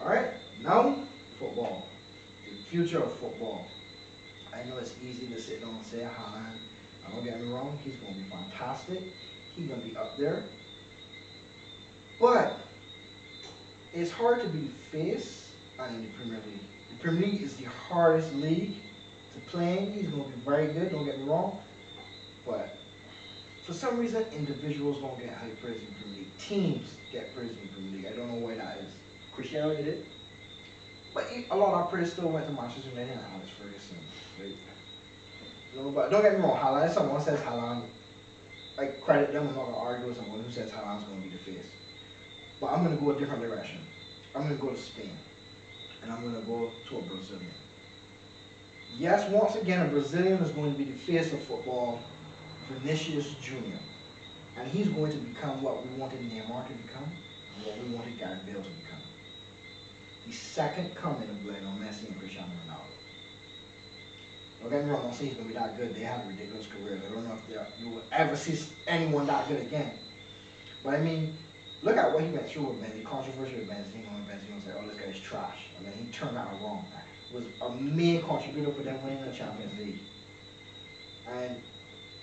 Alright, now football. The future of football. I know it's easy to sit down and say Haaland. Don't get me wrong, he's going to be fantastic. He's going to be up there. But it's hard to be the face in the Premier League. The Premier League is the hardest league to play in. He's going to be very good, don't get me wrong. But for some reason, individuals don't get high praise in the Premier League. Teams get praise in the Premier League. I don't know why that is. Cristiano did it. But a lot of our praise still went to Manchester United and Alex Ferguson. Right? No, but don't get me wrong, Haaland, if someone says Haaland, I credit them. I'm not going to argue with someone who says Haaland's going to be the face. But I'm going to go a different direction. I'm going to go to Spain. And I'm going to go to a Brazilian. Yes, once again, a Brazilian is going to be the face of football, Vinicius Jr. And he's going to become what we wanted Neymar to become, and what we wanted Gareth Bale to become. The second coming of Lionel Messi and Cristiano Ronaldo. Don't get me wrong, I'm not saying he's going to be that good. They have ridiculous careers. I don't know if you will ever see anyone that good again. But I mean, look at what he went through with Benzema, the controversy with Benzema, and Benzema was like, oh, this guy's trash. And then he turned out wrong. Was a main contributor for them winning the Champions League. And,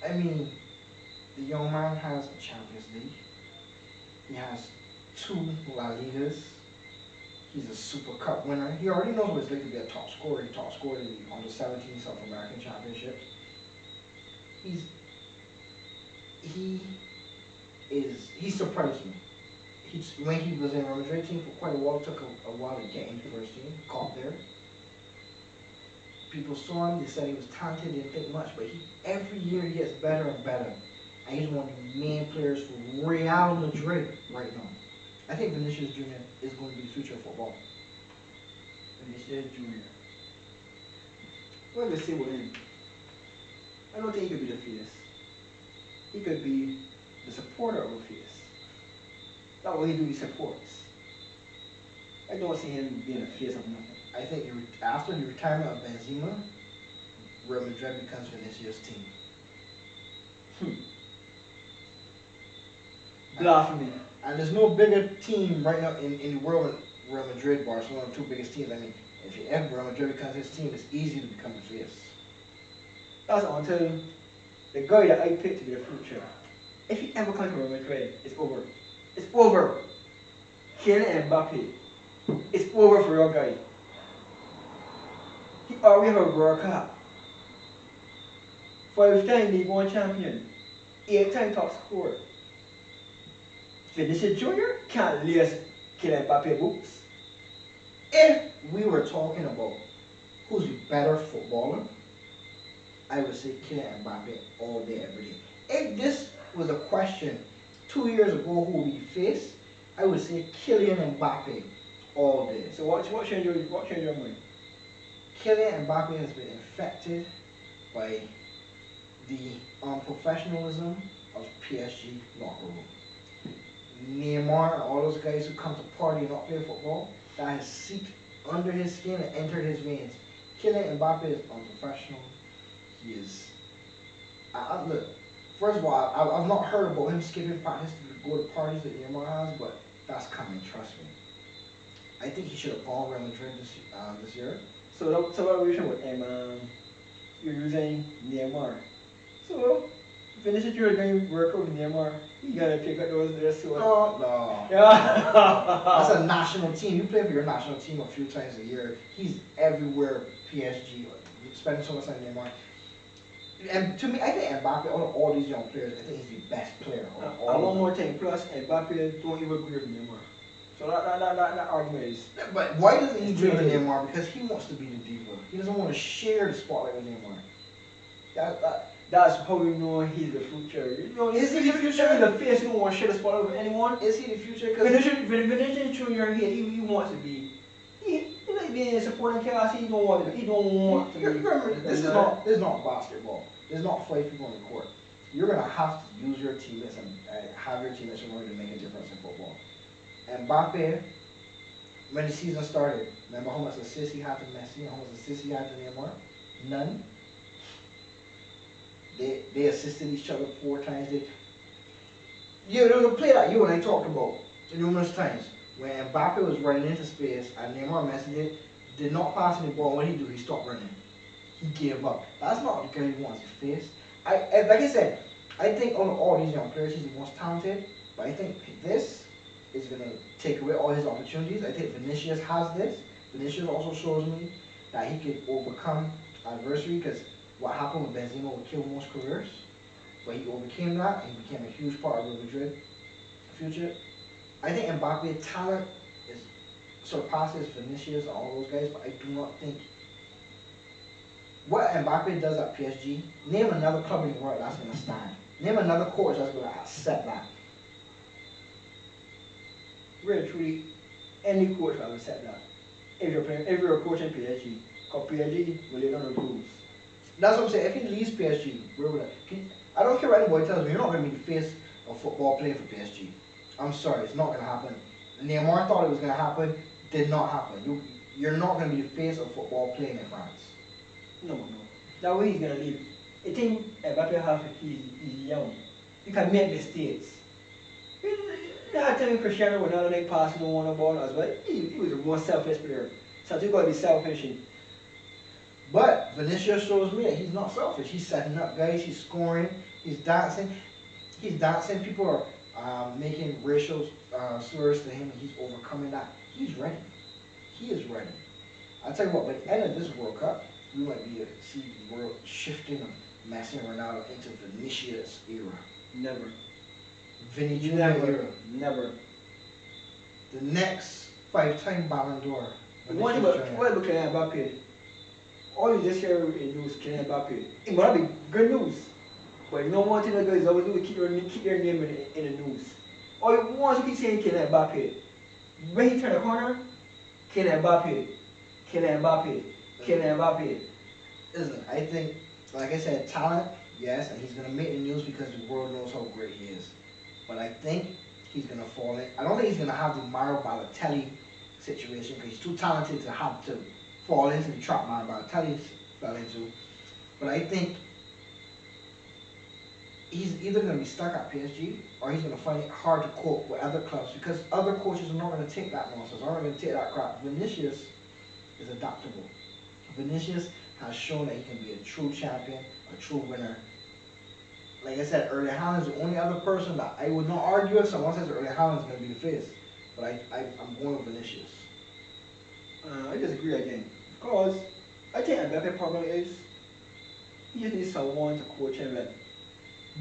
I mean, the young man has a Champions League. He has 2 La Ligas. He's a Super Cup winner. He already knows what it's like to be a top scorer. He top scored in the Under-17 South American Championships. He surprised me. When he was in Real Madrid team for quite a while, it took a while to get into the first team, got there. People saw him, they said he was talented, didn't think much, but every year he gets better and better. And he's one of the main players for Real Madrid right now. I think Vinicius Jr. is going to be the future of football. Vinicius Jr. What do say with him? I don't think he could be the face. He could be the supporter of a face. That's what he do, he supports. I don't see him being a face of nothing. I think after the retirement of Benzema, Real Madrid becomes Vinicius' team. Blasphemy. And there's no bigger team right now in the world than Real Madrid, Barcelona, the 2 biggest teams. I mean, if Real Madrid becomes his team, it's easy to become the face. That's what I'm telling you. The guy that I picked to be the future, if he ever comes to Real Madrid, it's over. It's over. Kylian Mbappe. It's over for your guy. He already have a World Cup. 5-time League 1 champion. 8-time top scorer. Vinicius Jr. can't lace Kylian Mbappe boots. If we were talking about who's the better footballer, I would say Kylian Mbappe all day, every day. If this was a question 2 years ago, who we face, I would say Kylian Mbappe all day. So what changed your mind? Kylian Mbappe has been infected by the unprofessionalism of PSG locker room. Neymar and all those guys who come to party and not play football, that has seeped under his skin and entered his veins. Kylian Mbappe is unprofessional. He is. Look, first of all, I've not heard about him skipping practice to go to parties that Neymar has, but that's coming, trust me. I think he should have gone Real Madrid this year. So what are we saying with you're using Neymar. So Vinicius Jr. is going to work out with Neymar. He gotta pick up those there. No. Yeah. That's a national team. You play for your national team a few times a year. He's everywhere. PSG, spending so much time with Neymar. And to me, I think Mbappe, all these young players, I think he's the best player. One more thing, plus Mbappe don't even agree with Neymar. So that argument is. But why doesn't he agree with Neymar? Because he wants to be the diva. He doesn't want to share the spotlight with Neymar. That's how we know he's the future. You know, is he the future? He's the face. He don't want to share the spotlight with anyone. Is he the future? Vinicius Jr. He wants to be. He like being a supporting cast. He don't want to. He don't want to. Remember, this is not basketball. There's not 5 people on the court. You're gonna have to use your teammates and have your teammates in order to make a difference in football. And Mbappe, when the season started, remember how much assists he had to Messi and how much assists he had to Neymar? None. They assisted each other 4 times. There was a play that you and I talked about numerous times when Mbappe was running into space and Neymar and Messi did not pass him the ball, what did he do? He stopped running. He gave up. That's not the guy he wants to face. Like I said, I think on all these young players, he's the most talented. But I think this is gonna take away all his opportunities. I think Vinicius has this. Vinicius also shows me that he could overcome adversity because what happened with Benzema would kill most careers. But he overcame that and he became a huge part of Real Madrid future. I think Mbappe's talent is surpasses Vinicius and all those guys, but I do not think what Mbappe does at PSG. Name another club in the world that's gonna stand. Name another coach that's gonna accept that. Really, truly, any coach will accept that. If you're a coach in PSG, because PSG will lay down the rules. That's what I'm saying. If he leaves PSG, where would I don't care what anybody tells me. You're not gonna be the face of football playing for PSG. I'm sorry, it's not gonna happen. Neymar thought it was gonna happen. Did not happen. You're not gonna be the face of football playing in France. No, no. That way he's gonna leave. I think Mbappe has he's young. You can make mistakes. That time Cristiano Ronaldo like passing the one ball as well. He was a more selfish player. So you gotta be selfish. But Vinicius shows me that he's not selfish. He's setting up guys. He's scoring. He's dancing. He's dancing. People are making racial slurs to him, and he's overcoming that. He's ready. He is ready. I'll tell you what. By the end of this World Cup, we might be see the world shifting from Messi and Ronaldo into Vinicius era. Never. Vinny Jr. Never. era. Never. The next 5-time Ballon d'Or. What about Kylian Mbappe? All you just hear in news, Kylian Mbappe. It might be good news. But you know one thing that guys always do is keep your name in the news. All you want to keep saying Kylian Mbappe. When he turn the corner, Kylian Mbappe. Kylian Mbappe. Kylian Mbappe. Listen, I think, like I said, talent, yes, and he's going to make the news because the world knows how great he is. But I think he's going to fall in. I don't think he's going to have the Mario Balotelli situation because he's too talented to have to fall into the trap Mario Balotelli fell into. But I think he's either going to be stuck at PSG or he's going to find it hard to cope with other clubs because other coaches are not going to take that nonsense, aren't going to take that crap. Vinicius is adaptable. Vinicius has shown that he can be a true champion, a true winner. Like I said, Erling Haaland is the only other person that I would not argue if someone says Erling Haaland is going to be the face. But I'm going with Vinicius. I disagree again. Because I think Mbappe's problem is he just needs someone to coach him with.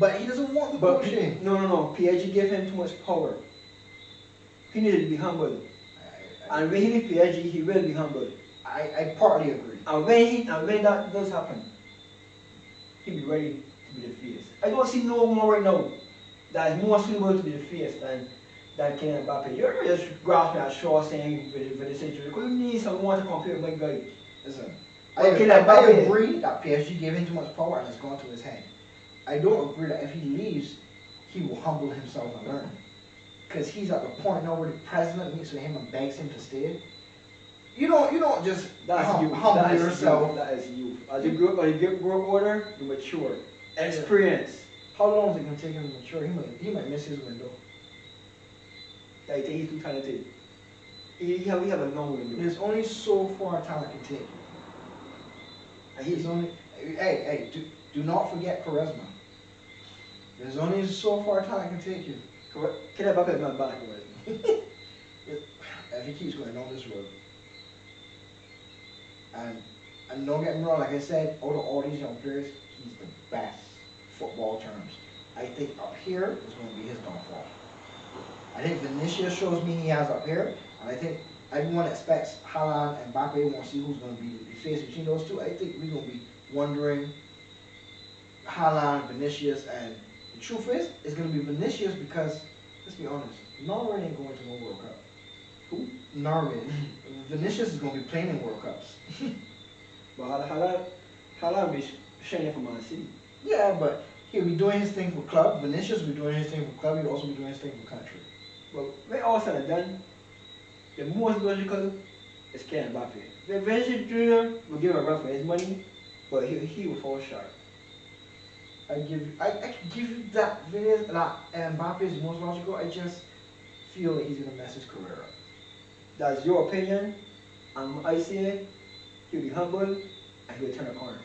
But he doesn't want the coaching. No. PSG gave him too much power. He needed to be humble. And when he leaves PSG, he will be humble. I partly agree. And when that does happen, he'll be ready to be the face. I don't see no one right now that is more suitable to be the face than Kylian Mbappe. You're just grasping at straw saying for the situation. Because you need someone to compete with my guy. Listen, But I Kylian agree that PSG gave him too much power and it's gone to his head. I don't agree that if he leaves, he will humble himself and learn. Because he's at the point now where the president meets with him and begs him to stay. You don't just humble yourself. That is you. As you grow older, you mature. Experience. How long is it going to take him to mature? He might miss his window. I think he's too talented. We have a long window. There's only so far talent can take you. And he's only. Hey, do not forget charisma. There's only so far talent can take you. Kylian Mbappe is not bad at charisma. If he keeps going on this road. And don't get me wrong, like I said, out of all these young players, he's the best football terms. I think up here is going to be his downfall. I think Vinicius shows me he has up here, and I think everyone expects Haaland and Mbappe want to see who's going to be the face between those two. I think we're going to be wondering Haaland, Vinicius, and the truth is, it's going to be Vinicius because, let's be honest, Norway ain't going to no World Cup. Who? Norway. Vinicius is going to be playing in World Cups. But Haaland be shining for Man City. Yeah, but he'll be doing his thing for club. Vinicius will be doing his thing for club. He'll also be doing his thing for country. But when all said and done, the most logical is Kylian Mbappe. Vinicius Jr. will give him a run for his money, but he will fall short. I can give you that Mbappe is most logical. I just feel that he's gonna mess his career up. That's your opinion. I say he'll be humble and he'll turn a corner.